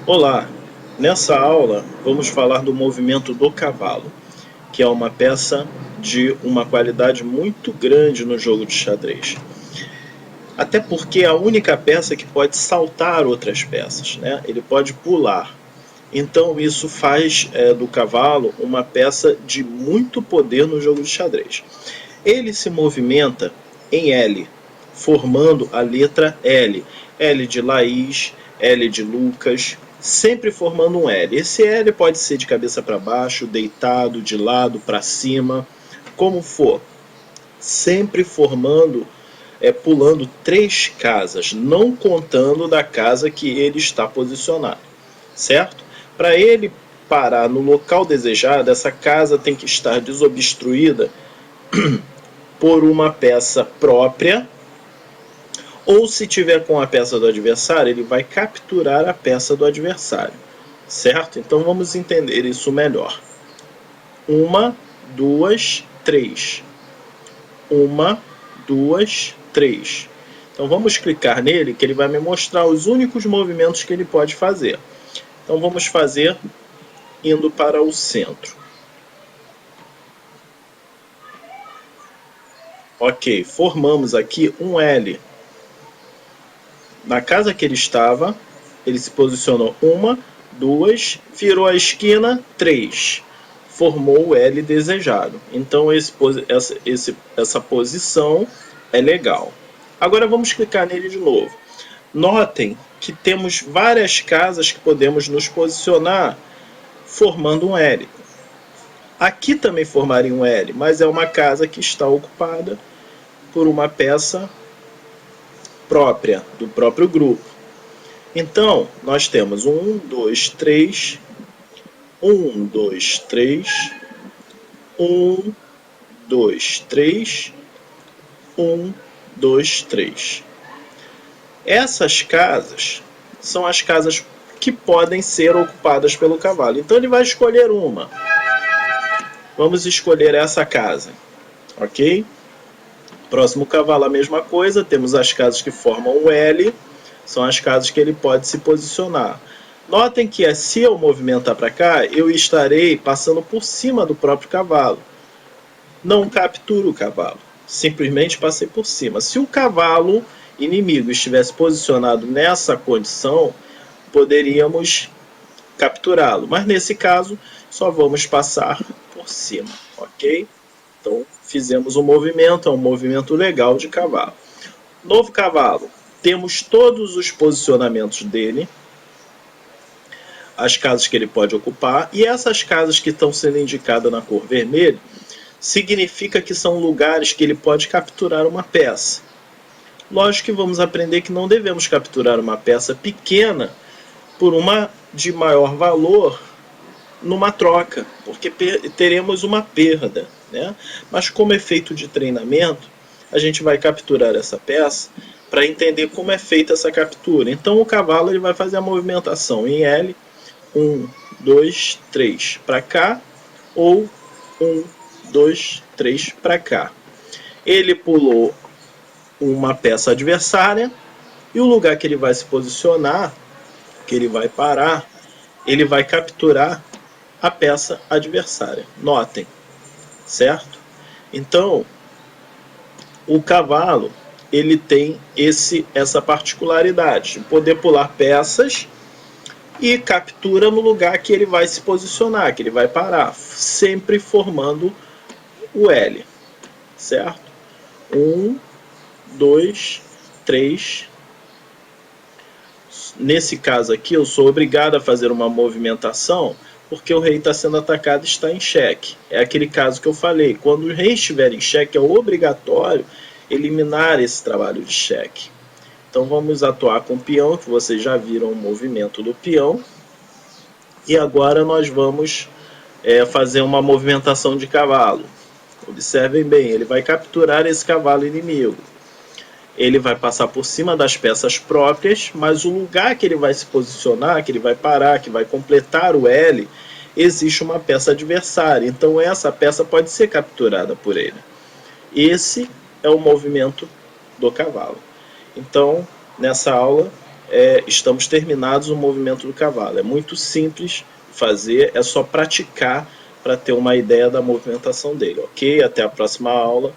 Olá! Nessa aula vamos falar do movimento do cavalo, que é uma peça de uma qualidade muito grande no jogo de xadrez. Até porque é a única peça que pode saltar outras peças, né? Ele pode pular. Então isso faz do cavalo uma peça de muito poder no jogo de xadrez. Ele se movimenta em L, formando a letra L. L de Laís, L de Lucas, sempre formando um L. Esse L pode ser de cabeça para baixo, deitado, de lado, para cima, como for. Sempre formando, pulando 3 casas, não contando da casa que ele está posicionado, certo? Para ele parar no local desejado, essa casa tem que estar desobstruída por uma peça própria, ou se tiver com a peça do adversário, ele vai capturar a peça do adversário, certo? Então vamos entender isso melhor. 1, 2, 3. 1, 2, 3. Então vamos clicar nele que ele vai me mostrar os únicos movimentos que ele pode fazer. Então vamos fazer indo para o centro. Ok, formamos aqui um L. Na casa que ele estava, ele se posicionou 1, 2, virou a esquina, 3. Formou o L desejado. Então essa posição é legal. Agora vamos clicar nele de novo. Notem que temos várias casas que podemos nos posicionar formando um L. Aqui também formaria um L, mas é uma casa que está ocupada por uma peça própria, do próprio grupo. Então, nós temos 1, 2, 3, 1, 2, 3, 1, 2, 3, 1, 2, 3. Essas casas são as casas que podem ser ocupadas pelo cavalo. Então ele vai escolher uma. Vamos escolher essa casa, ok? Próximo cavalo a mesma coisa, temos as casas que formam o L, são as casas que ele pode se posicionar. Notem que se eu movimentar para cá, eu estarei passando por cima do próprio cavalo. Não capturo o cavalo, simplesmente passei por cima. Se o cavalo inimigo estivesse posicionado nessa condição, poderíamos capturá-lo, mas nesse caso só vamos passar por cima, ok? Então fizemos um movimento, é um movimento legal de cavalo. Novo cavalo, temos todos os posicionamentos dele, as casas que ele pode ocupar, e essas casas que estão sendo indicadas na cor vermelha, significa que são lugares que ele pode capturar uma peça. Lógico que vamos aprender que não devemos capturar uma peça pequena por uma de maior valor numa troca, porque teremos uma perda, né? Mas como efeito de treinamento, a gente vai capturar essa peça para entender como é feita essa captura. Então o cavalo ele vai fazer a movimentação em L, 1, 2, 3 para cá, ou 1, 2, 3 para cá. Ele pulou uma peça adversária, e o lugar que ele vai se posicionar, que ele vai parar, ele vai capturar a peça adversária. Notem, certo? Então, o cavalo ele tem essa particularidade de poder pular peças e captura no lugar que ele vai se posicionar, que ele vai parar, sempre formando o L, certo? 1, 2, 3. Nesse caso aqui, eu sou obrigado a fazer uma movimentação porque o rei está sendo atacado e está em xeque. É aquele caso que eu falei, quando o rei estiver em xeque, é obrigatório eliminar esse trabalho de xeque. Então vamos atuar com o peão, que vocês já viram o movimento do peão. E agora nós vamos fazer uma movimentação de cavalo. Observem bem, ele vai capturar esse cavalo inimigo. Ele vai passar por cima das peças próprias, mas o lugar que ele vai se posicionar, que ele vai parar, que vai completar o L, existe uma peça adversária. Então essa peça pode ser capturada por ele. Esse é o movimento do cavalo. Então, nessa aula, estamos terminados o movimento do cavalo. É muito simples fazer, é só praticar para ter uma ideia da movimentação dele, ok? Até a próxima aula.